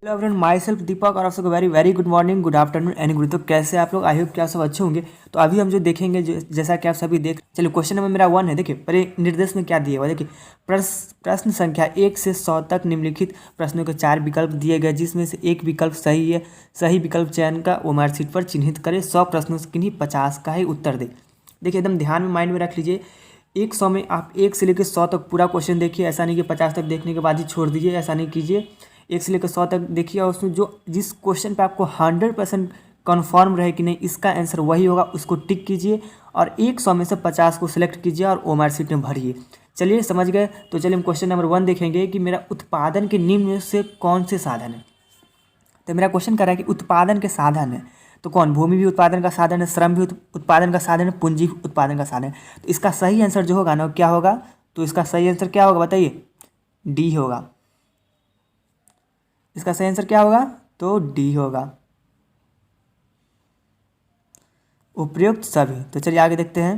Hello everyone, my self दीपक और आप सबको very very good morning, good afternoon and good. तो कैसे आप लोग? आई होप कि आप सब अच्छे होंगे। तो अभी हम जो देखेंगे, जैसा कि आप सभी देख, चलिए क्वेश्चन नंबर मेरा 1 है। देखिए परिनिर्देश में क्या दिया हुआ है। देखिए प्रश्न संख्या 1 से 100 तक निम्नलिखित प्रश्नों के 4 विकल्प दिए गए, जिसमें से एक विकल्प सही है। सही विकल्प चयन का ओएमआर शीट पर चिन्हित करें। 100 प्रश्नों से किन्हीं 50 का ही उत्तर दे। देखिए एकदम ध्यान में माइंड में रख लीजिए। 100 में आप 1 से लेकर 100 तक पूरा क्वेश्चन देखिए। ऐसा नहीं कि 50 तक देखने के बाद ही छोड़ दीजिए, ऐसा नहीं कीजिए। 1 से लेकर 100 तक देखिए और उसमें जिस क्वेश्चन पे आपको 100% कन्फर्म रहे कि नहीं इसका आंसर वही होगा, उसको टिक कीजिए और 100 में से 50 को सिलेक्ट कीजिए और ओएमआर शीट में भरिए। चलिए समझ गए। तो चलिए हम क्वेश्चन नंबर 1 देखेंगे कि मेरा उत्पादन के निम्न में से कौन से साधन है। तो मेरा क्वेश्चन कर रहा है कि उत्पादन के साधन है तो कौन? भूमि भी उत्पादन का साधन है, श्रम भी उत्पादन का साधन है, पूंजी उत्पादन का साधन है। तो इसका सही आंसर जो होगा ना क्या होगा? तो इसका सही आंसर क्या होगा बताइए? डी होगा। इसका सही आंसर क्या होगा? तो डी होगा, उपयुक्त सभी। तो चलिए आगे देखते हैं।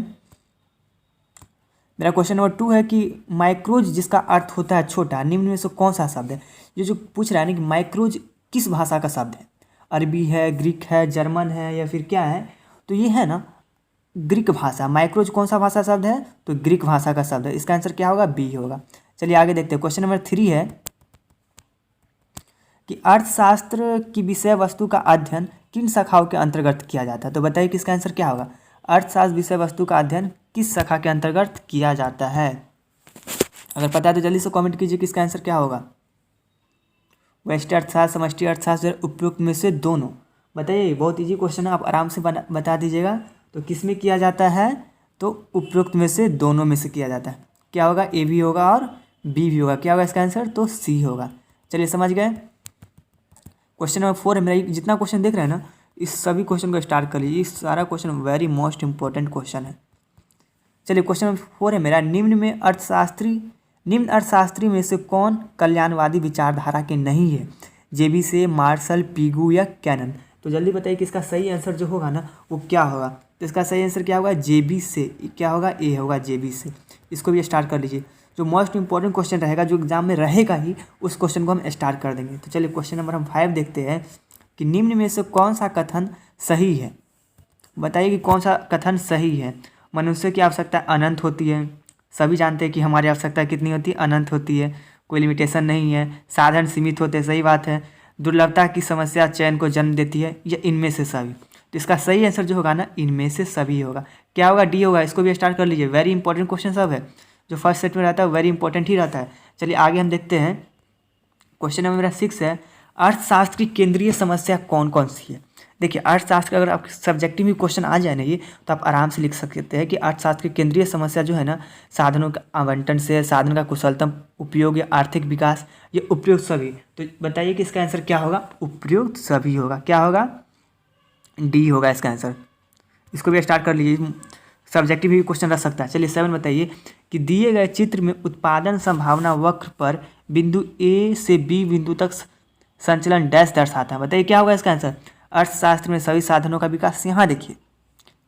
मेरा क्वेश्चन नंबर 2 है कि माइक्रोज जिसका अर्थ होता है छोटा, निम्न में से कौन सा शब्द है? ये जो पूछ रहा है ना कि माइक्रोज किस भाषा का शब्द है? अरबी है, ग्रीक है, जर्मन है या फिर क्या है? तो ये है ना ग्रीक भाषा। माइक्रोज कौन सा भाषा शब्द है? तो ग्रीक भाषा का शब्द है। इसका आंसर क्या होगा? बी होगा। चलिए आगे देखते हैं। क्वेश्चन नंबर 3 है कि अर्थशास्त्र की विषय वस्तु का अध्ययन किन शाखाओं के अंतर्गत किया जाता है? तो बताइए कि इसका आंसर क्या होगा? अर्थशास्त्र विषय वस्तु का अध्ययन किस शाखा के अंतर्गत किया जाता है? अगर पता है तो जल्दी से कमेंट कीजिए कि इसका आंसर क्या होगा। व्यष्टि अर्थशास्त्र, समष्टि अर्थशास्त्र, उपयुक्त में से दोनों। बताइए, बहुत इजी क्वेश्चन है, आप आराम से बता दीजिएगा। तो किस में किया जाता है? तो उपयुक्त में से दोनों में से किया जाता है। क्या होगा? ए भी होगा और बी भी होगा। क्या होगा इसका आंसर? तो सी होगा। चलिए समझ गए। क्वेश्चन नंबर 4 है मेरा। जितना क्वेश्चन देख रहे हैं ना, इस सभी क्वेश्चन को स्टार्ट कर लीजिए। इस सारा question very most important question है। चलिए क्वेश्चन नंबर 4 है मेरा। निम्न अर्थशास्त्री में से कौन कल्याणवादी विचारधारा के नहीं है? जेबी से, मार्शल, पीगू या कैनन? तो जल्दी बताइए कि इसका सही आंसर जो होगा ना वो क्या होगा। तो इसका सही आंसर क्या होगा? जेबी से। क्या होगा? ए होगा, जेबी से। इसको भी स्टार्ट कर लीजिए। जो मोस्ट इंपॉर्टेंट क्वेश्चन रहेगा, जो एग्जाम में रहेगा ही, उस क्वेश्चन को हम स्टार्ट कर देंगे। तो चलिए क्वेश्चन नंबर हम 5 देखते हैं कि निम्न में से कौन सा कथन सही है? बताइए कि कौन सा कथन सही है। मनुष्य की आवश्यकता अनंत होती है। सभी जानते हैं कि हमारी आवश्यकता कितनी होती है? अनंत होती है, कोई लिमिटेशन नहीं है। साधन सीमित होते हैं, सही बात है। दुर्लभता की समस्या चयन को जन्म देती है, या इनमें से सभी? तो इसका सही आंसर जो होगा ना, इनमें से सभी होगा। क्या होगा? डी होगा। इसको भी स्टार्ट कर लीजिए। वेरी इंपॉर्टेंट क्वेश्चन सब है। जो फर्स्ट सेट में रहता है वेरी इंपॉर्टेंट ही रहता है। चलिए आगे हम देखते हैं। क्वेश्चन नंबर मेरा 6 है। अर्थशास्त्र की केंद्रीय समस्या कौन कौन सी है? देखिए अर्थशास्त्र का अगर आपके सब्जेक्टिव में क्वेश्चन आ जाए ना ये, तो आप आराम से लिख सकते हैं कि अर्थशास्त्र की केंद्रीय समस्या जो है ना, साधनों का आवंटन से, साधन का कुशलतम उपयोग या आर्थिक विकास, ये उपयुक्त सभी। तो बताइए कि इसका आंसर क्या होगा? उपयुक्त सभी होगा। क्या होगा? डी होगा इसका आंसर। इसको भी स्टार्ट कर लीजिए। सब्जेक्टिव भी क्वेश्चन रख सकता है। चलिए 7 बताइए कि दिए गए चित्र में उत्पादन संभावना वक्र पर बिंदु ए से बी बिंदु तक संचलन डैश दर्शाता है। बताइए क्या होगा इसका आंसर? अर्थशास्त्र में सभी साधनों का विकास। यहाँ देखिए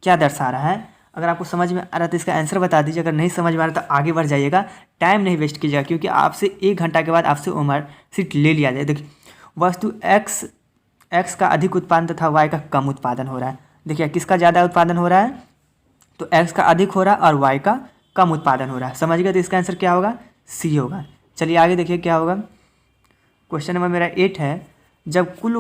क्या दर्शा रहा है। अगर आपको समझ में आ रहा है तो इसका आंसर बता दीजिए। अगर नहीं समझ में आ रहा तो आगे बढ़ जाइएगा, टाइम नहीं वेस्ट कीजिएगा, क्योंकि आपसे 1 घंटा के बाद आपसे ओएमआर शीट ले लिया जाए। देखिए वस्तु एक्स का अधिक उत्पादन तथा वाई का कम उत्पादन हो रहा है। देखिए किसका ज़्यादा उत्पादन हो रहा है? तो एक्स का अधिक हो रहा है और वाई का कम उत्पादन हो रहा है। समझ गए? तो इसका आंसर क्या होगा? सी होगा। चलिए आगे देखिए क्या होगा। क्वेश्चन नंबर मेरा 8 है। जब कुल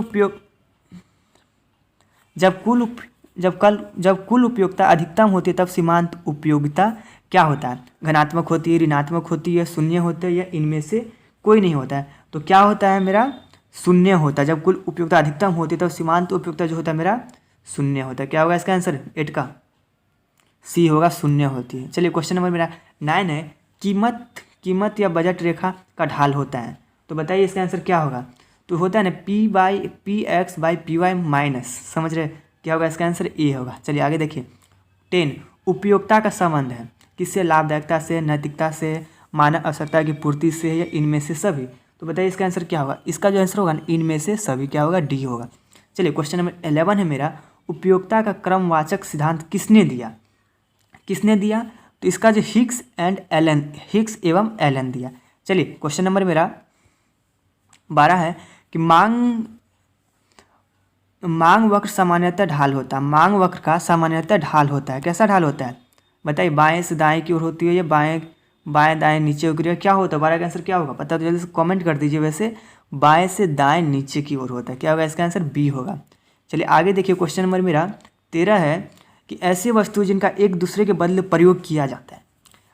उपयोगिता अधिकतम होती है तब सीमांत उपयोगिता क्या होता है? धनात्मक होती है, ऋणात्मक होती है, शून्य होता है, या इनमें से कोई नहीं होता है? तो क्या होता है मेरा? शून्य होता है। जब कुल उपयोगिता अधिकतम होती है तब सीमांत उपयोगिता जो होता है मेरा शून्य होता है। क्या होगा इसका आंसर? 8 का सी होगा, शून्य होती है। चलिए क्वेश्चन नंबर मेरा 9 है। कीमत या बजट रेखा का ढाल होता है। तो बताइए इसका आंसर क्या होगा? तो होता है ना P X by P Y minus. समझ रहे? क्या होगा इसका आंसर? ए होगा। चलिए आगे देखिए। 10 उपयोगिता का संबंध है किससे? लाभदायकता से, नैतिकता से, मानव आवश्यकता की पूर्ति से, या इनमें से सभी? तो बताइए इसका आंसर क्या होगा? इसका जो आंसर होगा ना, इनमें से सभी। क्या होगा? डी होगा। चलिए क्वेश्चन नंबर 11 है मेरा। उपयोगिता का क्रमवाचक सिद्धांत किसने दिया? तो इसका जो हिग्स एवं एलन दिया। चलिए क्वेश्चन नंबर मेरा 12 है कि मांग वक्र सामान्यतः ढाल होता है। मांग वक्र का सामान्यतः ढाल होता है। कैसा ढाल होता है बताइए? बाएं से दाएं की ओर होती है या बाएं दाएं नीचे की ओर, क्या होता है? 12 का आंसर क्या होगा पता तो जल्दी से कमेंट कर दीजिए। वैसे बाएं से दाएं नीचे की ओर होता है। क्या होगा इसका आंसर? बी होगा। चलिए आगे देखिए, क्वेश्चन नंबर मेरा 13 है कि ऐसी वस्तु जिनका एक दूसरे के बदले प्रयोग किया जाता है,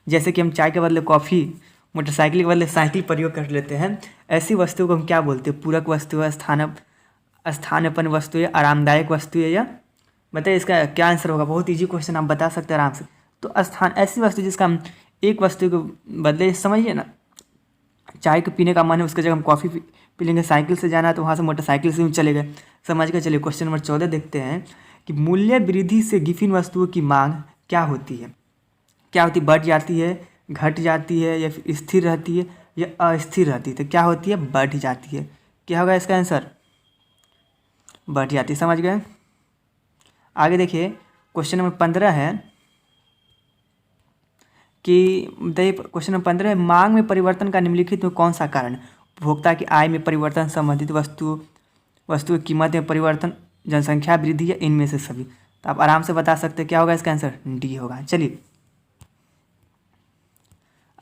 जैसे कि हम चाय के बदले कॉफ़ी, मोटरसाइकिल के बदले साइकिल प्रयोग कर लेते हैं, ऐसी वस्तु को हम क्या बोलते हैं? पूरक वस्तु है, स्थानापन्न वस्तु है, आरामदायक वस्तु है, या बताइए इसका क्या आंसर होगा? बहुत इजी क्वेश्चन, आप बता सकते हैं आराम से। तो ऐसी वस्तु जिसका हम एक वस्तु के बदले, समझिए ना, चाय को पीने का मन है, उसके जगह हम कॉफ़ी पी लेंगे। साइकिल से जाना है तो वहाँ से मोटरसाइकिल से भी चले गए। समझ गए? चलिए क्वेश्चन नंबर 14 देखते हैं कि मूल्य वृद्धि से गिफिन वस्तुओं की मांग क्या होती है? क्या होती है? बढ़ जाती है, घट जाती है, या फिर स्थिर रहती है, या अस्थिर रहती है? तो क्या होती है? बढ़ जाती है। क्या होगा इसका आंसर? बढ़ जाती है। समझ गए? आगे देखिए, क्वेश्चन नंबर 15 है कि बताइए, क्वेश्चन नंबर 15 है, मांग में परिवर्तन का निम्नलिखित में कौन सा कारण? उपभोक्ता की आय में परिवर्तन, संबंधित वस्तु की कीमत में परिवर्तन, जनसंख्या वृद्धि, या इनमें से सभी? तो आप आराम से बता सकते हैं क्या होगा इसका आंसर? डी होगा। चलिए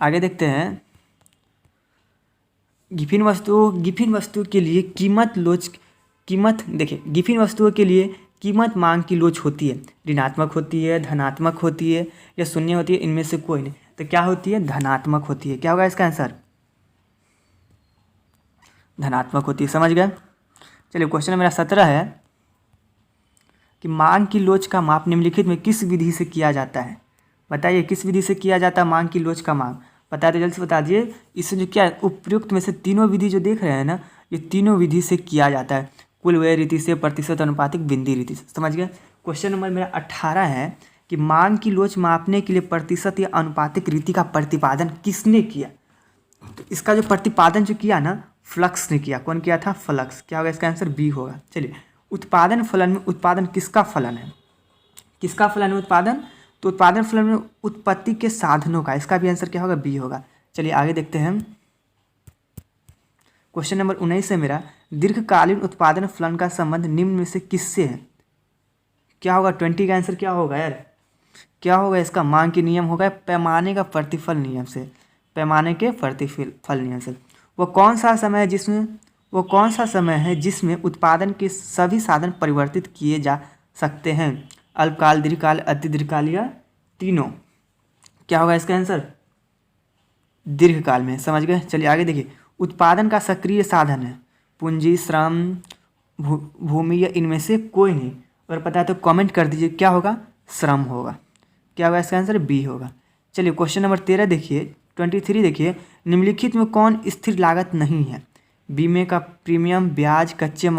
आगे देखते हैं, गिफिन वस्तु के लिए कीमत देखिए, गिफिन वस्तुओं के लिए कीमत मांग की लोच होती है, ऋणात्मक होती है, धनात्मक होती है, या शून्य होती है, इनमें से कोई नहीं। तो क्या होती है? धनात्मक होती है। क्या होगा इसका आंसर? धनात्मक होती है। समझ गए? चलिए क्वेश्चन मेरा 17 है कि मांग की लोच का माप निम्नलिखित में किस विधि से किया जाता है? बताइए किस विधि से किया जाता है मांग की लोच का माप? बता दे, जल्दी से बता दिए। इससे जो क्या उपयुक्त में से तीनों विधि जो देख रहे हैं ना, ये तीनों विधि से किया जाता है। कुल व्यय रीति से, प्रतिशत अनुपातिक, बिंदी रीति से। समझ गए? क्वेश्चन नंबर मेरा 18 है कि मांग की लोच मापने के लिए प्रतिशत या अनुपातिक रीति का प्रतिपादन किसने किया? तो इसका जो प्रतिपादन जो किया ना, फ्लक्स ने किया। कौन किया था? फ्लक्स। क्या होगा इसका आंसर? बी होगा। चलिए, उत्पादन फलन में उत्पादन किसका फलन है? किसका फलन है उत्पादन? तो उत्पादन फलन में उत्पत्ति के साधनों का। इसका भी आंसर क्या होगा? बी होगा। चलिए आगे देखते हैं, क्वेश्चन नंबर 19 है मेरा, दीर्घकालीन उत्पादन फलन का संबंध निम्न में से किससे है? क्या होगा? 20 का आंसर क्या होगा यार? क्या होगा इसका? मांग के नियम होगा, पैमाने का प्रतिफल नियम से। पैमाने के प्रतिफल नियम से। वो कौन सा समय है जिसमें उत्पादन के सभी साधन परिवर्तित किए जा सकते हैं? अल्पकाल, दीर्घकाल, अति दीर्घकाल, या तीनों? क्या होगा इसका आंसर? दीर्घकाल में। समझ गए? चलिए आगे देखिए, उत्पादन का सक्रिय साधन है पूंजी, श्रम, भूमि, या इनमें से कोई नहीं? अगर पता है तो कमेंट कर दीजिए। क्या होगा? श्रम होगा। क्या होगा इसका आंसर? बी होगा। चलिए क्वेश्चन नंबर 13 देखिए, 23 देखिए, निम्नलिखित में कौन स्थिर लागत नहीं है? बीमे का प्रीमियम, ब्याज, कच्चे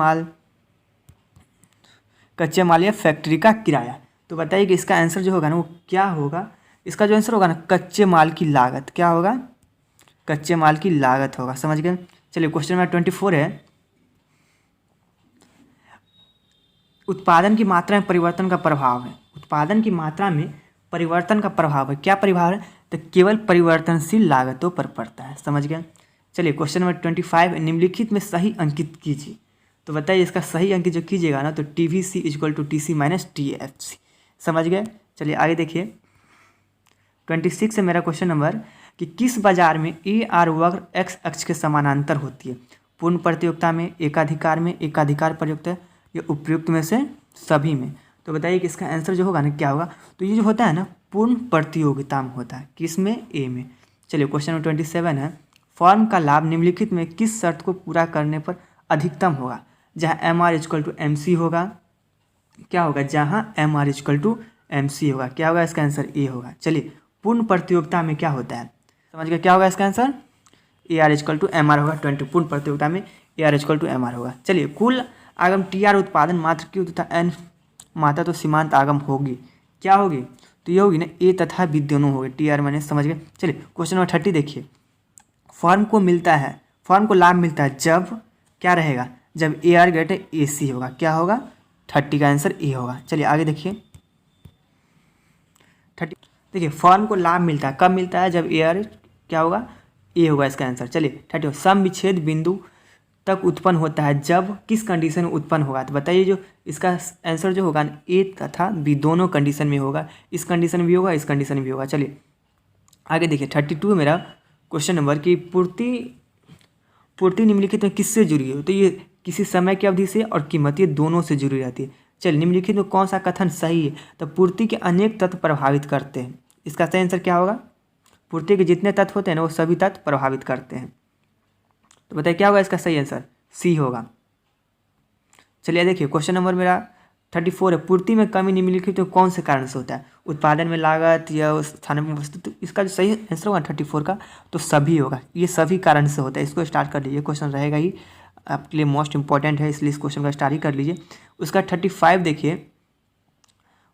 माल, या फैक्ट्री का किराया? तो बताइए कि इसका आंसर जो होगा ना, वो क्या होगा? इसका जो आंसर होगा ना, कच्चे माल की लागत। क्या होगा? कच्चे माल की लागत होगा। समझ गए? चलिए क्वेश्चन नंबर 24 है, उत्पादन की मात्रा में परिवर्तन का प्रभाव है। उत्पादन की मात्रा में परिवर्तन का प्रभाव है। क्या प्रभाव है? तो केवल परिवर्तनशील लागतों पर पड़ता है। समझ गए? चलिए क्वेश्चन नंबर 25, निम्नलिखित में सही अंकित कीजिए। तो बताइए इसका सही अंकित जो कीजिएगा ना, तो TVC = TC - TFC। समझ गए? चलिए आगे देखिए, 26 है मेरा क्वेश्चन नंबर, कि किस बाजार में AR वक्र x अक्ष के समानांतर होती है? पूर्ण प्रतियोगिता में, एकाधिकार में, एकाधिकार प्रयुक्त है, या उपयुक्त में से सभी में? तो बताइए कि इसका आंसर जो होगा ना, क्या होगा? तो ये जो होता है ना, पूर्ण प्रतियोगिता में होता है। किस में? ए में। चलिए क्वेश्चन नंबर 27 है, फॉर्म का लाभ निम्नलिखित में किस शर्त को पूरा करने पर अधिकतम होगा? जहाँ MR = MC होगा। क्या होगा? जहाँ MR = MC होगा। क्या होगा इसका आंसर? ए होगा। चलिए, पूर्ण प्रतियोगिता में क्या होता है? समझ गए? क्या होगा इसका आंसर? AR = MR होगा। 20 पूर्ण प्रतियोगिता में AR = MR होगा। चलिए, कुल आगम TR उत्पादन मात्र Q तथा N मात्रा तो सीमांत आगम होगी। क्या होगी? तो ये होगी ना, A तथा B दोनों होगी। TR मैंने। समझ गए? चलिए क्वेश्चन नंबर 30 देखिए, फॉर्म को लाभ मिलता है जब क्या रहेगा? जब AR > AC होगा। क्या होगा? 30 का आंसर ए होगा। चलिए आगे देखिए, 30 देखिए, फॉर्म को लाभ मिलता है कब मिलता है? जब AR क्या होगा? ए होगा इसका आंसर। चलिए 30, सम विच्छेद बिंदु तक उत्पन्न होता है जब किस कंडीशन में उत्पन्न होगा। तो बताइए जो इसका आंसर जो होगा ए तथा बी दोनों कंडीशन में होगा, इस कंडीशन में भी होगा, इस कंडीशन में भी होगा। चलिए आगे देखिए 32 मेरा क्वेश्चन नंबर की पूर्ति निम्नलिखित में किससे जुड़ी है। तो ये किसी समय की अवधि से और कीमत, ये दोनों से जुड़ी रहती है। चलिए निम्नलिखित में कौन सा कथन सही है। तो पूर्ति के अनेक तत्व प्रभावित करते हैं, इसका सही आंसर क्या होगा। पूर्ति के जितने तत्व होते हैं ना वो सभी तत्व प्रभावित करते हैं। तो बताइए क्या होगा इसका सही आंसर, सी होगा। चलिए देखिए क्वेश्चन नंबर मेरा 34 है, पूर्ति में कमी निम्नलिखित में कौन से कारण से होता है। उत्पादन में लागत या उस स्थान में वस्तु। तो इसका जो सही आंसर होगा 34 का तो सभी होगा, ये सभी कारण से होता है। इसको स्टार्ट कर लीजिए, क्वेश्चन रहेगा ही आपके लिए मोस्ट इंपॉर्टेंट है, इसलिए इस क्वेश्चन का स्टार्ट ही कर लीजिए। उसका 35 देखिए,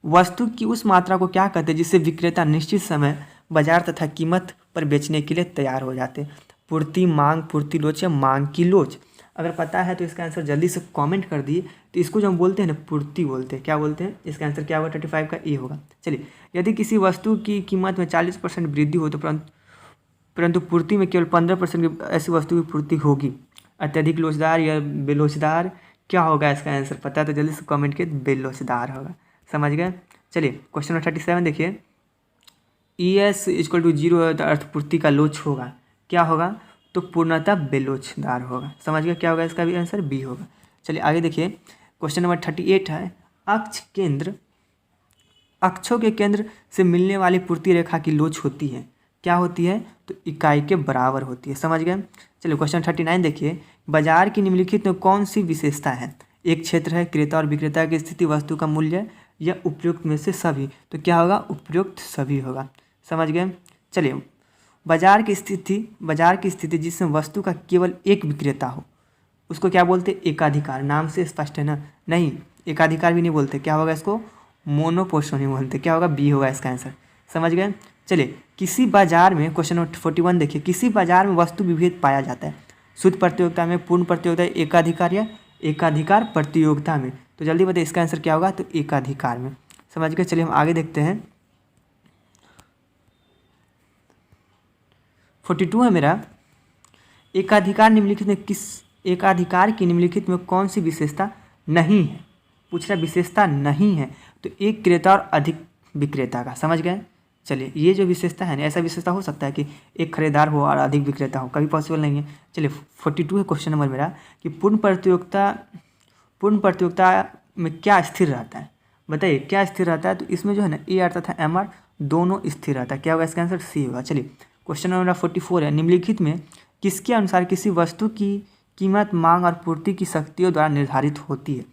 वस्तु की उस मात्रा को क्या कहते हैं जिससे विक्रेता निश्चित समय बाजार तथा कीमत पर बेचने के लिए तैयार हो जाते हैं। पूर्ति, मांग, पूर्ति लोच या मांग की लोच। अगर पता है तो इसका आंसर जल्दी से कमेंट कर दिए। तो इसको जो हम बोलते हैं ना पूर्ति बोलते हैं, क्या बोलते हैं, इसका आंसर क्या होगा 35 का ए होगा। चलिए यदि किसी वस्तु की कीमत में 40% वृद्धि हो तो परंतु पूर्ति में केवल 15% की ऐसी वस्तु की पूर्ति होगी। अत्यधिक लोचदार या बेलोचदार, क्या होगा इसका आंसर पता है तो जल्दी से कमेंट किए, बेलोचदार होगा। समझ गए। चलिए क्वेश्चन नंबर 37 देखिए, ES = 0 है तो अर्थपूर्ति का लोच होगा, क्या होगा, तो पूर्णतः बेलोचदार होगा। समझ गए क्या होगा इसका भी आंसर बी होगा। चलिए आगे देखिए क्वेश्चन नंबर 38 है, अक्षों के केंद्र से मिलने वाली पूर्ति रेखा की लोच होती है, क्या होती है, तो इकाई के बराबर होती है। समझ गए। चलिए क्वेश्चन 39 देखिए, बाजार की निम्नलिखित में कौन सी विशेषता है। एक क्षेत्र है, क्रेता और विक्रेता की स्थिति, वस्तु का मूल्य या उपयुक्त में से सभी। तो क्या होगा, उपयुक्त सभी होगा। समझ गए। चलिए बाजार की स्थिति जिसमें वस्तु का केवल एक विक्रेता हो उसको क्या बोलते हैं, एकाधिकार। नाम से स्पष्ट है ना, नहीं एकाधिकार भी नहीं बोलते, क्या होगा इसको, मोनोपोली बोलते। क्या होगा, बी होगा इसका आंसर। समझ गए। चलिए किसी बाजार में क्वेश्चन नंबर 41 देखिए, किसी बाजार में वस्तु विभेद पाया जाता है, शुद्ध प्रतियोगिता में, पूर्ण प्रतियोगिता, एकाधिकार या एकाधिकार प्रतियोगिता में। तो जल्दी बताइए इसका आंसर क्या होगा, तो एकाधिकार में। समझ गए। चलिए हम आगे देखते हैं 42 है मेरा, एकाधिकार की निम्नलिखित में कौन सी विशेषता नहीं है। पूछ रहा विशेषता नहीं है, तो एक क्रेता और अधिक विक्रेता का। समझ गए। चलिए ये जो विशेषता है ना, ऐसा विशेषता हो सकता है कि एक खरीदार हो और अधिक विक्रेता हो, कभी पॉसिबल नहीं है। चलिए 42 है क्वेश्चन नंबर मेरा कि पूर्ण प्रतियोगिता में क्या स्थिर रहता है। बताइए क्या स्थिर रहता है। तो इसमें जो है ना AR तथा MR दोनों स्थिर रहता है। क्या होगा इसका आंसर, सी होगा। चलिए क्वेश्चन नंबर 44 है, निम्नलिखित में किसके अनुसार किसी वस्तु की कीमत मांग और पूर्ति की शक्तियों द्वारा निर्धारित होती है।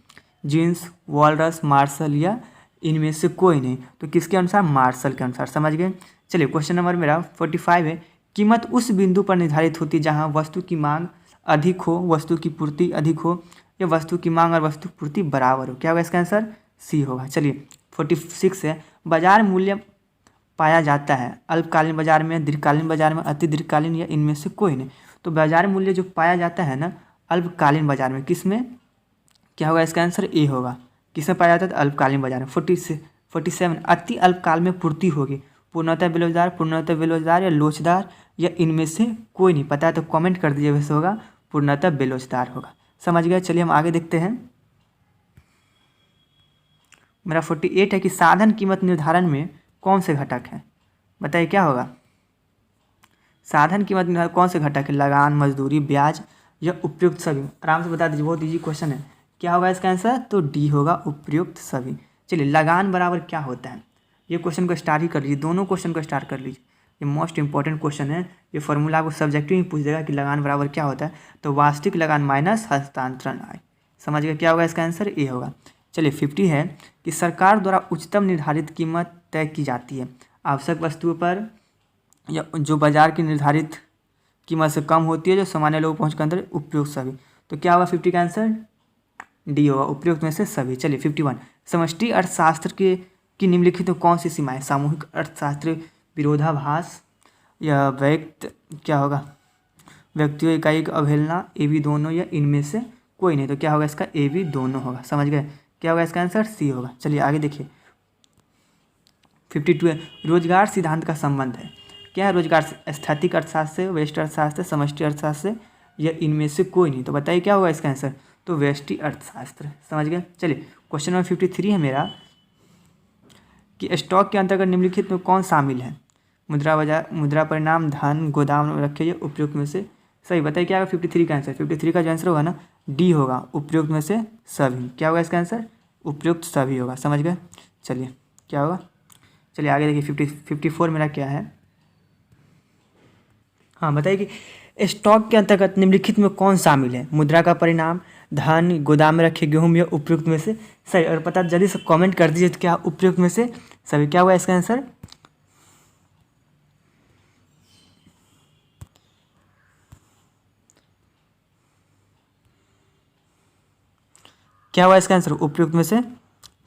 जीन्स, वॉलरस, मार्शल या इनमें से कोई नहीं। तो किसके अनुसार, मार्शल के अनुसार। समझ गए। चलिए क्वेश्चन नंबर मेरा 45 है, कीमत उस बिंदु पर निर्धारित होती है जहां वस्तु की मांग अधिक हो, वस्तु की पूर्ति अधिक हो, या वस्तु की मांग और वस्तु पूर्ति बराबर हो। क्या होगा इसका आंसर, सी होगा। चलिए 46 है, बाजार मूल्य पाया जाता है अल्पकालीन बाजार में, दीर्घकालीन बाजार में, अति दीर्घकालीन या इनमें से कोई नहीं। तो बाजार मूल्य जो पाया जाता है ना अल्पकालीन बाजार में, किस में, क्या होगा इसका आंसर, ए होगा। किस में पाया जाता है, अल्पकालीन बाजार में। 47 अति अल्पकाल में पूर्ति होगी, पूर्णतः बेलोचदार या लोचदार या इनमें से कोई नहीं। पता है तो कमेंट कर दीजिए, वैसे होगा पूर्णतः बेलोचदार होगा। समझ गए। चलिए हम आगे देखते हैं। मेरा 48 है कि साधन कीमत निर्धारण में कौन से घटक हैं। बताइए क्या होगा, साधन कीमत निर्धारण कौन से घटक है, लगान, मजदूरी, ब्याज या उपयुक्त सभी। आराम से बता दीजिए, बहुत इजी क्वेश्चन है। क्या होगा इसका आंसर, तो डी होगा, उपयुक्त सभी। चलिए लगान बराबर क्या होता है, ये क्वेश्चन को स्टार्ट ही कर लीजिए, दोनों क्वेश्चन को स्टार्ट कर लीजिए। ये मोस्ट इंपॉर्टेंट क्वेश्चन है। ये फॉर्मूला आपको सब्जेक्टिव ही पूछ देगा कि लगान बराबर क्या होता है, तो वास्तविक लगान माइनस हस्तांतरण आय। समझ गए। क्या होगा इसका आंसर, ए होगा। चलिए 50 है कि सरकार द्वारा उच्चतम निर्धारित कीमत तय की जाती है आवश्यक वस्तुओं पर, या जो बाजार की निर्धारित कीमत से कम होती है, जो सामान्य लोग पहुँच के अंदर, उपयुक्त सभी। तो क्या होगा 50 का आंसर, डी होगा, उपयुक्त में से सभी। चलिए 51, समष्टि अर्थशास्त्र की निम्नलिखित में कौन सी सीमाएं, सामूहिक अर्थशास्त्र, विरोधाभास या क्या होगा, व्यक्तियों इकाई की अवहेलना, ए बी दोनों या इनमें से कोई नहीं। तो क्या होगा इसका, ए बी दोनों होगा। समझ गए। क्या होगा इसका आंसर, सी होगा। चलिए आगे देखिए 52 है, रोजगार सिद्धांत का संबंध है। क्या है रोजगार, स्थैतिक अर्थशास्त्र से, व्यष्टि अर्थशास्त्र से, समष्टि अर्थशास्त्र से या इनमें से कोई नहीं। तो बताइए क्या होगा इसका आंसर, तो व्यष्टि अर्थशास्त्र। समझ गए। चलिए क्वेश्चन नंबर 53 है मेरा कि स्टॉक के अंतर्गत निम्नलिखित में कौन शामिल है। मुद्रा बाजार, मुद्रा परिणाम, धन गोदाम में रखे हुए उपयुक्त में से सही। बताइए क्या होगा 53 का आंसर। 53 का जो आंसर होगा ना डी होगा, उपयुक्त में से सभी। क्या होगा इसका आंसर, उपयुक्त सभी होगा। समझ गए। चलिए क्या होगा, चलिए आगे देखिए 54 मेरा क्या है। हाँ बताइए कि स्टॉक के अंतर्गत निम्नलिखित में कौन शामिल है। मुद्रा का परिणाम, धन, गोदाम में रखे गेहूं या उपयुक्त में से सही। और पता जल्दी से कमेंट कर दीजिए तो क्या उपयुक्त में से सभी। क्या हुआ इसका आंसर, क्या हुआ इसका आंसर, उपयुक्त में से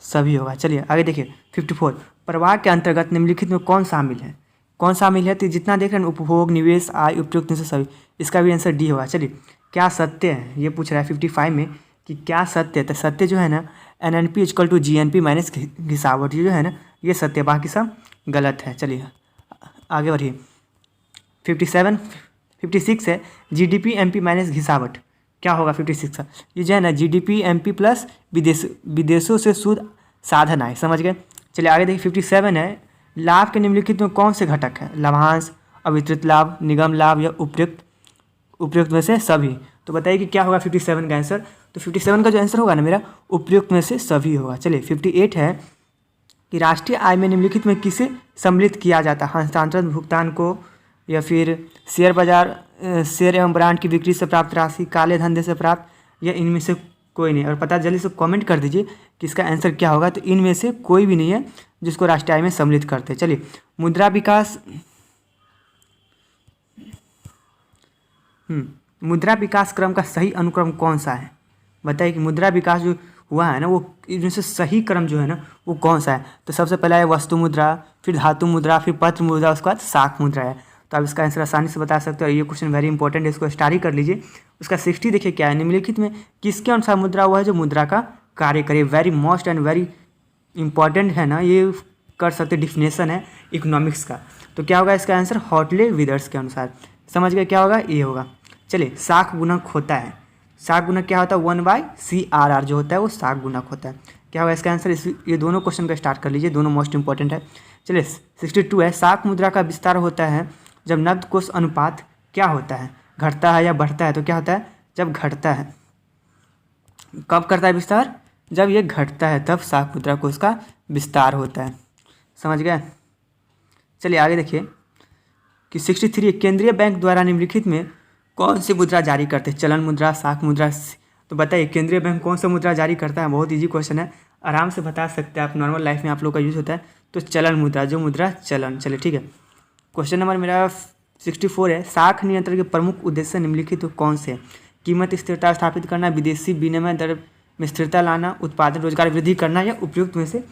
सभी होगा। चलिए आगे देखिए 54 प्रवाह के अंतर्गत निम्नलिखित में कौन शामिल है। कौन शामिल है, तो जितना देख रहे हैं उपभोग, निवेश, आय, उपयुक्त में से सभी। इसका भी आंसर डी होगा। चलिए क्या सत्य है, ये पूछ रहा है 55 में कि क्या सत्य है। तो सत्य जो है ना NNP = GNP माइनस घिसावट, ये जो है ना ये सत्य, बाकी सब गलत है। चलिए आगे बढ़िए 56 है GDP MP माइनस घिसावट। क्या होगा 56 का, ये जो है ना GDP MP प्लस विदेशों से शुद्ध साधन आए। समझ गए। चलिए आगे देखिए 57 है लाभ के निम्नलिखित में कौन से घटक है। लाभांश, अवितरित लाभ, निगम लाभ या उपयुक्त में से सभी। तो बताइए कि क्या होगा 57 का आंसर। तो 57 का जो आंसर होगा ना मेरा उपयुक्त में से सभी होगा। चलिए 58 है कि राष्ट्रीय आय में निम्नलिखित में किसे सम्मिलित किया जाता है। हस्तांतरण भुगतान को, या फिर शेयर बाजार, शेयर एवं ब्रांड की बिक्री से प्राप्त राशि, काले धंधे से प्राप्त, या इनमें से कोई नहीं। और पता जल्दी से कमेंट कर दीजिए कि इसका आंसर क्या होगा। तो इनमें से कोई भी नहीं है जिसको राष्ट्रीय आय में सम्मिलित करते हैं। चलिए मुद्रा विकास क्रम का सही अनुक्रम कौन सा है। बताइए कि मुद्रा विकास जो हुआ है ना वो इनमें से सही क्रम जो है ना वो कौन सा है। तो सबसे पहला है वस्तु मुद्रा, फिर धातु मुद्रा, फिर पत्र मुद्रा, उसके बाद शाख मुद्रा है। तो आप इसका आंसर आसानी से बता सकते हो। ये क्वेश्चन वेरी इंपॉर्टेंट है, इसको स्टार ही कर लीजिए। उसका 60 देखिए क्या है, निम्नलिखित में किसके अनुसार मुद्रा हुआ है जो मुद्रा का कार्य करे। Very most and very important है ना, ये कर सकते डिफिनेशन है इकोनॉमिक्स का। तो क्या होगा इसका आंसर, हॉटले विदर्स के अनुसार। समझ गए क्या होगा, ये होगा। चलिए शाख गुणक होता है, शाख गुणक क्या होता है 1/CRR जो होता है वो शाख गुणक होता है। क्या होगा इसका आंसर, ये दोनों क्वेश्चन का स्टार्ट कर लीजिए, दोनों मोस्ट इंपॉर्टेंट है। चलिए 62 है शाख मुद्रा का विस्तार होता है जब नकद कोष अनुपात क्या होता है, घटता है या बढ़ता है। तो क्या होता है, जब घटता है। कब करता है विस्तार, जब ये घटता है तब शाख मुद्रा कोष का विस्तार होता है। समझ गए। चलिए आगे देखिए कि 63 केंद्रीय बैंक द्वारा निम्नलिखित में कौन सी मुद्रा जारी करते हैं। चलन मुद्रा, शाख मुद्रा। तो बताइए केंद्रीय बैंक कौन सा मुद्रा जारी करता है। बहुत इजी क्वेश्चन है, आराम से बता सकते हैं आप, नॉर्मल लाइफ में आप लोग का यूज़ होता है। तो चलन मुद्रा, जो मुद्रा चलन। चलिए ठीक है। क्वेश्चन नंबर मेरा 64 है शाख नियंत्रण के प्रमुख उद्देश्य निम्नलिखित तो कौन से हैं। कीमत स्थिरता स्थापित करना, विदेशी विनिमय दर में स्थिरता लाना, उत्पादन रोजगार वृद्धि करना, या उपयुक्त में से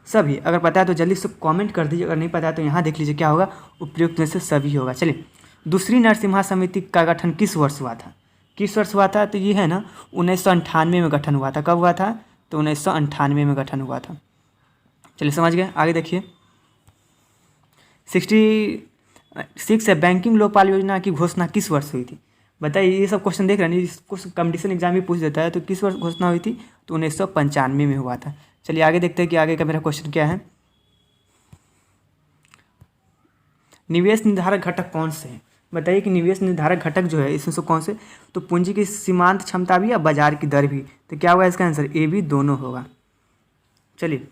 सभी। अगर पता है तो जल्दी से कमेंट कर दीजिए, अगर नहीं पता है तो यहाँ देख लीजिए क्या होगा, उपयुक्त में से सभी होगा। चलिए दूसरी नरसिम्हा समिति का गठन किस वर्ष हुआ था। किस वर्ष हुआ था, तो ये है ना 1998 में गठन हुआ था। कब हुआ था, तो 1998 में गठन हुआ था। चलिए समझ गए। आगे देखिए 66 है बैंकिंग लोकपाल योजना की घोषणा किस वर्ष हुई थी। बताइए, ये सब क्वेश्चन देख रहे हैं, इसको कंपटीशन एग्जाम भी पूछ देता है। तो किस वर्ष घोषणा हुई थी, तो 1995 में हुआ था। चलिए आगे देखते हैं कि आगे का मेरा क्वेश्चन क्या है। निवेश निर्धारक घटक कौन से हैं। बताइए कि निवेश निर्धारक घटक जो है इसमें से कौन से, तो पूंजी की सीमांत क्षमता भी या बाजार की दर भी। तो क्या होगा इसका आंसर, ए भी दोनों होगा। चलिए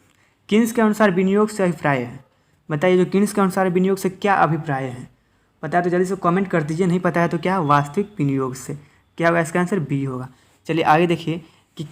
किन्स के अनुसार विनियोग से अभिप्राय है। बताइए जो किन्स के अनुसार विनियोग से क्या अभिप्राय है। पता है तो जल्दी से कमेंट कर दीजिए, नहीं पता है तो क्या वास्तविक विनियोग से। क्या होगा इसका आंसर, बी होगा। चलिए आगे देखिए कि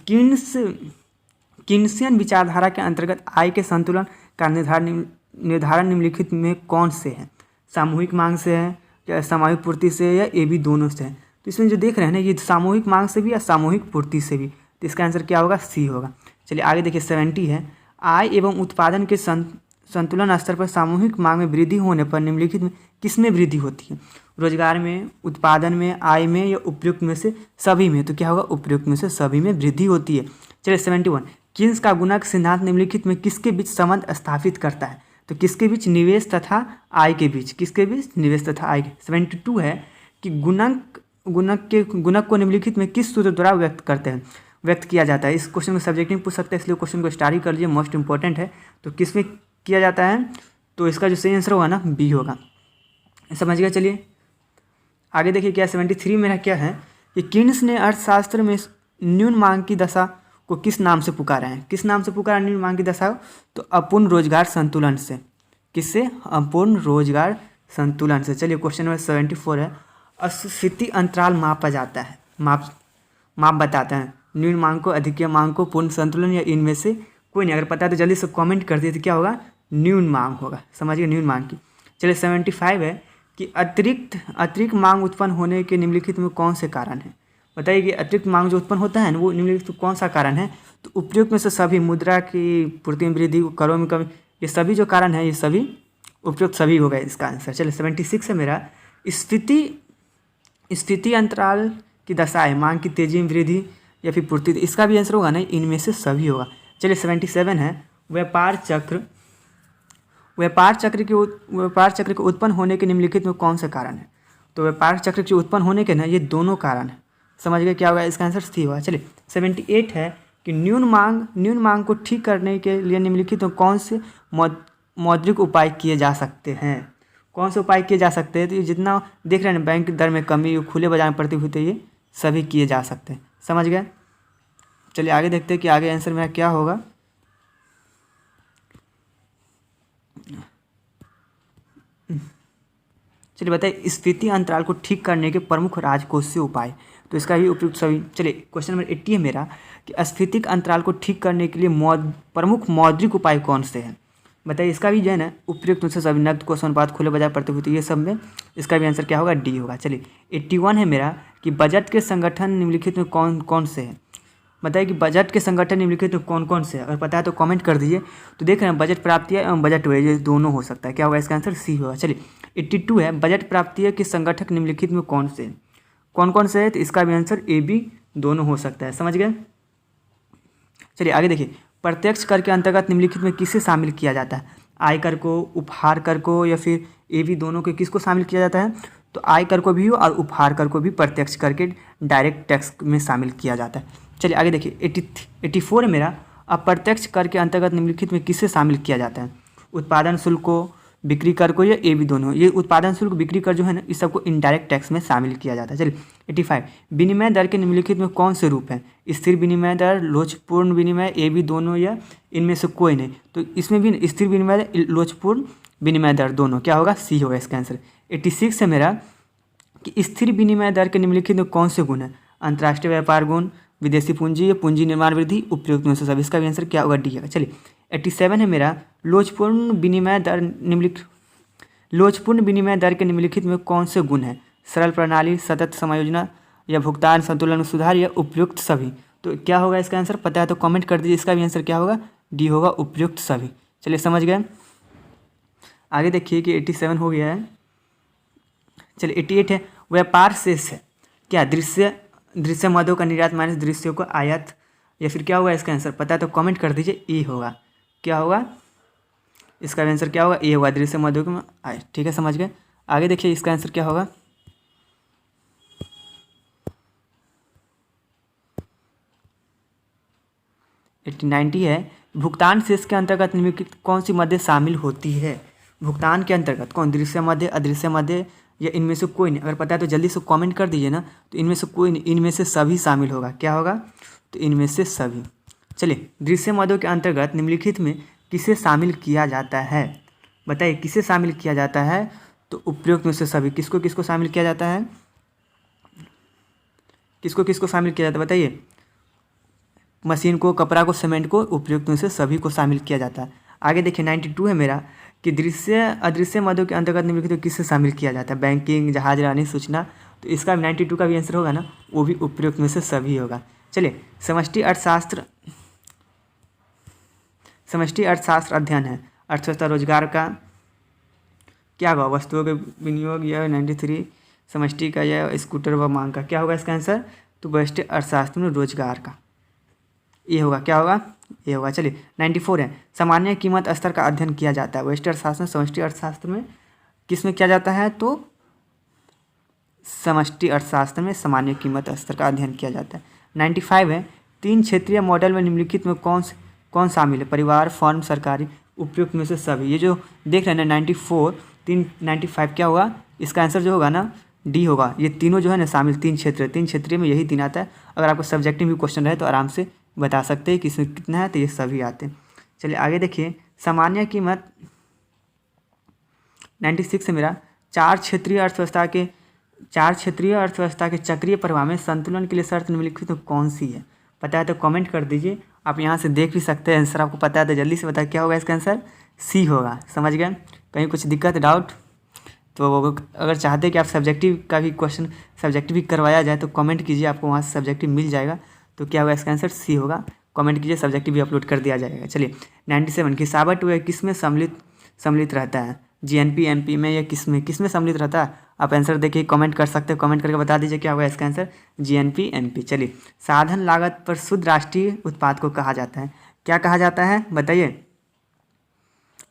किन्सियन विचारधारा के अंतर्गत आय के संतुलन का निर्धारण निम्नलिखित में कौन से है। सामूहिक मांग से है या सामूहिक पूर्ति से, या ये भी दोनों से है। तो इसमें जो देख रहे हैं ना ये सामूहिक मांग से भी या सामूहिक पूर्ति से भी। तो इसका आंसर क्या होगा, सी होगा। चलिए आगे देखिए 70 है आय एवं उत्पादन के संतुलन स्तर पर सामूहिक मांग में वृद्धि होने पर निम्नलिखित में किसमें वृद्धि होती है। रोजगार में, उत्पादन में, आय में, या उपयुक्त में से सभी में। तो क्या होगा, उपयुक्त में से सभी में वृद्धि होती है। चलिए 71 किन्स का गुणक सिद्धांत निम्नलिखित में किसके बीच संबंध स्थापित करता है। तो किसके बीच, निवेश तथा आय के बीच। किसके बीच, निवेश तथा आय के। 72 है कि गुणक गुणक को निम्नलिखित में किस सूत्र द्वारा व्यक्त किया जाता है। इस क्वेश्चन को सब्जेक्टिव पूछ सकते हैं, इसलिए क्वेश्चन को स्टार ही कर लीजिए, मोस्ट इंपॉर्टेंट है। तो किस में किया जाता है, तो इसका जो सही आंसर होगा ना बी होगा। समझ गया। चलिए आगे देखिए क्या 73 मेरा क्या है कि कीन्स ने अर्थशास्त्र में न्यून मांग की दशा को किस नाम से पुकारा है। किस नाम से पुकारा न्यून मांग की दशा को, तो अपूर्ण रोजगार संतुलन से। किससे, अपूर्ण रोजगार संतुलन से। चलिए क्वेश्चन नंबर 74 है, अस्फीति अंतराल मापा जाता है, माप बताते हैं न्यून मांग को, अधिक मांग को, पूर्ण संतुलन या इनमें से कोई नहीं। अगर पता है तो जल्दी से कमेंट कर दिए, तो क्या होगा, न्यून मांग होगा। समझिए न्यून मांग की। चलिए 75 है कि अतिरिक्त मांग उत्पन्न होने के निम्नलिखित में कौन से कारण है। बताइए कि अतिरिक्त मांग जो उत्पन्न होता है ना, वो निम्नलिखित कौन सा कारण है। तो उपयुक्त में से सभी, मुद्रा की पूर्ति में वृद्धि, करों में कमी, ये सभी जो कारण है ये सभी उपयुक्त सभी हो गए इसका आंसर। चलिए 76 है मेरा, स्थिति अंतराल की दशा है, मांग की तेजी में वृद्धि या फिर पूर्ति, इसका भी आंसर होगा ना इनमें से सभी होगा। चलिए 77 है, व्यापार चक्र के उत्पन्न होने के निम्नलिखित में कौन से कारण है। तो व्यापार चक्र के उत्पन्न होने के ना ये दोनों कारण है। समझ गए, क्या होगा इसका आंसर सी होगा। चलिए 78 है कि न्यून मांग को ठीक करने के लिए निम्नलिखित में कौन से मौद्रिक उपाय किए जा सकते हैं। कौन से उपाय किए जा सकते हैं, तो ये जितना देख रहे हैं बैंक दर में कमी, खुले बाजार में प्रतिभूति, ये सभी किए जा सकते हैं। समझ गए। चलिए आगे देखते हैं कि आगे आंसर मेरा क्या होगा। चलिए बताइए, स्फीति अंतराल को ठीक करने के प्रमुख राजकोषीय उपाय, तो इसका भी उपयुक्त सभी। चलिए क्वेश्चन नंबर 80 है मेरा कि स्फीतिक अंतराल को ठीक करने के लिए प्रमुख मौद्रिक उपाय कौन से हैं। बताइए, इसका भी जो है ना उपयुक्त से सभी, नकद कोष अनुपात, खुले बाजार प्रतिभूति, ये सब में इसका भी आंसर क्या होगा, डी होगा। चलिए 81 है मेरा कि बजट के संगठन निम्नलिखित में कौन कौन से हैं। बताइए कि बजट के संगठन निम्नलिखित में कौन कौन से हैं। अगर पता है तो कमेंट कर दीजिए। तो देख रहे हैं बजट प्राप्तियाँ एवं बजट व्यय, ये दोनों हो सकता है। क्या होगा इसका आंसर, सी होगा। चलिए 82 है, बजट प्राप्तियों के संगठक निम्नलिखित में कौन से हैं। कौन कौन से है, तो इसका भी आंसर ए बी दोनों हो सकता है। समझ गए। चलिए आगे देखिए, प्रत्यक्ष कर के अंतर्गत निम्नलिखित में किसे शामिल किया जाता है। आयकर को, उपहार कर को, या फिर ए बी दोनों के किसको शामिल किया जाता है। तो आयकर को भी और उपहार कर को भी प्रत्यक्ष कर के डायरेक्ट टैक्स में शामिल किया जाता है। चलिए आगे देखिए 84 है मेरा, अप्रत्यक्ष कर के अंतर्गत निम्नलिखित में किसे शामिल किया जाता है। उत्पादन शुल्क को, बिक्री कर को, या ए बी दोनों। ये उत्पादन शुल्क, बिक्री कर जो है ना, इस सबको इनडायरेक्ट टैक्स में शामिल किया जाता है। चलिए 85, विनिमय दर के निम्नलिखित में कौन से रूप हैं। स्थिर विनिमय दर, लोचपूर्ण विनिमय, ए बी दोनों, या इनमें से कोई नहीं। तो इसमें भी स्थिर विनिमय दर, लोचपूर्ण विनिमय दर दोनों, क्या होगा, सी होगा इसका आंसर। 86 है मेरा कि स्थिर विनिमय दर के निम्नलिखित में कौन से गुण है। अंतर्राष्ट्रीय व्यापार गुण, विदेशी पूंजी या पूंजी निर्माण वृद्धि, उपयुक्त में से सब, इसका भी आंसर क्या होगा, डी होगा। चलिए 87 है मेरा, लोचपूर्ण विनिमय दर के निम्नलिखित में कौन से गुण है। सरल प्रणाली, सतत समायोजना, या भुगतान संतुलन में सुधार, या उपयुक्त सभी। तो क्या होगा इसका आंसर, पता है तो कमेंट कर दीजिए। इसका भी आंसर क्या होगा, डी होगा, उपयुक्त सभी। चलिए समझ गए। आगे देखिए कि 87 हो गया है। चलिए 88 है, व्यापार शेष है क्या, दृश्य मदों का निर्यात माइनस दृश्यों को आयात, या फिर क्या होगा इसका आंसर, पता है तो कमेंट कर दीजिए। ए होगा, क्या होगा इसका आंसर, क्या होगा, ए होगा, दृश्य मदों में आयात। ठीक है, समझ गए। आगे देखिए इसका आंसर क्या होगा। एट्टी 90 है, भुगतान शेष के अंतर्गत निम्नलिखित कौन सी मदें शामिल होती है। भुगतान के अंतर्गत कौन, दृश्य मध्य, अदृश्य मध्य, या इनमें से कोई नहीं। अगर पता है तो जल्दी से कमेंट कर दीजिए ना। तो इनमें से कोई नहीं, इनमें से सभी शामिल होगा। क्या होगा, तो इनमें से सभी। चलिए, दृश्य मदों के अंतर्गत निम्नलिखित में किसे शामिल किया जाता है। बताइए किसे शामिल किया जाता है, तो उपयुक्त में से सभी। किसको किसको शामिल किया जाता है, किसको किसको शामिल किया जाता है, बताइए। मशीन को, कपड़ा को, सीमेंट को, उपयुक्त में से सभी को शामिल किया जाता है। आगे देखिए 92 है मेरा कि दृश्य अदृश्य मदों के अंतर्गत निम्नलिखित किससे शामिल किया जाता है। बैंकिंग, जहाजरानी, सूचना। तो इसका 92 का भी आंसर होगा ना, वो भी उपयुक्त में से सभी होगा। चलिए, समष्टि अर्थशास्त्र अध्ययन है। अर्थव्यवस्था, रोजगार का क्या होगा, वस्तुओं के विनियोग, या 93 समष्टि का, या स्कूटर व मांग का। क्या होगा इसका आंसर, तो व्यष्टि अर्थशास्त्र में रोजगार का, ये होगा। क्या होगा, ये होगा। चलिए 94 है, सामान्य कीमत स्तर का अध्ययन किया जाता है। व्यष्टि अर्थशास्त्र में, समष्टि अर्थशास्त्र में किस में किया जाता है, तो समष्टि अर्थशास्त्र में सामान्य कीमत स्तर का अध्ययन किया जाता है। 95 है, 3 क्षेत्रीय मॉडल में निम्नलिखित में कौन शामिल है? परिवार, फर्म, सरकारी, उपयुक्त में से सभी। ये जो देख रहे हैं ना 94, 95 क्या होगा? इसका आंसर जो होगा ना डी होगा। ये तीनों जो है ना शामिल, 3 क्षेत्रीय में यही 3 आता है। अगर आपको सब्जेक्टिव भी क्वेश्चन रहे तो आराम से बता सकते हैं कि इसमें कितना है, तो ये सभी आते हैं। चलिए आगे देखिए, सामान्य कीमत 96 है मेरा। 4 क्षेत्रीय अर्थव्यवस्था के चक्रीय प्रवाह में संतुलन के लिए शर्त निम्नलिखित में कौन सी है? पता है तो कमेंट कर दीजिए। आप यहाँ से देख भी सकते हैं, आंसर आपको पता है तो जल्दी से बताइए क्या होगा इसका आंसर? सी होगा। समझ गए? कहीं कुछ दिक्कत, डाउट? तो अगर चाहते हैं कि आप सब्जेक्टिव का भी क्वेश्चन सब्जेक्टिव भी करवाया जाए तो कमेंट कीजिए, आपको वहाँ से सब्जेक्टिव मिल जाएगा। तो क्या होगा इसका आंसर? सी होगा। कमेंट कीजिए, सब्जेक्टिव भी अपलोड कर दिया जाएगा। चलिए 97, घिसावट हुआ किस में सम्मिलित रहता है? जीएनपी, एनपी में या किस में सम्मिलित रहता है? आप आंसर देखिए, कमेंट कर सकते हो, कमेंट करके बता दीजिए क्या होगा इसका आंसर? GNP, NP. चलिए, साधन लागत पर शुद्ध राष्ट्रीय उत्पाद को कहा जाता है। क्या कहा जाता है बताइए?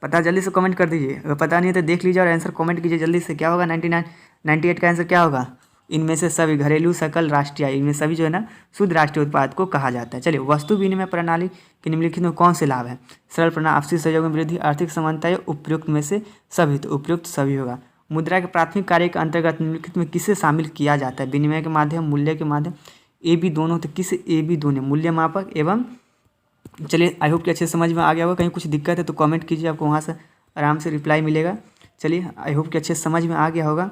पता जल्दी से कमेंट कर दीजिए, अगर पता नहीं है तो देख लीजिए और आंसर कमेंट कीजिए जल्दी से। क्या होगा? 98 का आंसर क्या होगा? इनमें से सभी, घरेलू, सकल, राष्ट्रीय, इनमें सभी जो है ना शुद्ध राष्ट्रीय उत्पाद को कहा जाता है। चलिए, वस्तु विनिमय प्रणाली के निम्नलिखित में कौन से लाभ है? सरल प्रणाली, आपसी सहयोग में वृद्धि, आर्थिक समानता या उपयुक्त में से सभी? तो उपयुक्त सभी होगा। मुद्रा के प्राथमिक कार्य के अंतर्गत निम्नलिखित में किसे शामिल किया जाता है? विनिमय के माध्यम, मूल्य के माध्यम, ए बी दोनों। तो किसे? ए बी दोनों, मूल्य मापक एवं। चलिए, आई होप कि अच्छे समझ में आ गया होगा। कहीं कुछ दिक्कत है तो कमेंट कीजिए, आपको वहाँ से आराम से रिप्लाई मिलेगा। चलिए, आई होप कि अच्छे समझ में आ गया होगा।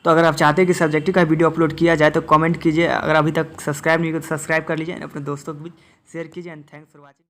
तो अगर आप चाहते हैं कि सब्जेक्टिव का वीडियो अपलोड किया जाए तो कमेंट कीजिए। अगर अभी तक सब्सक्राइब नहीं किया तो सब्सक्राइब कर लीजिए, अपने दोस्तों को भी शेयर कीजिए। And thanks for watching.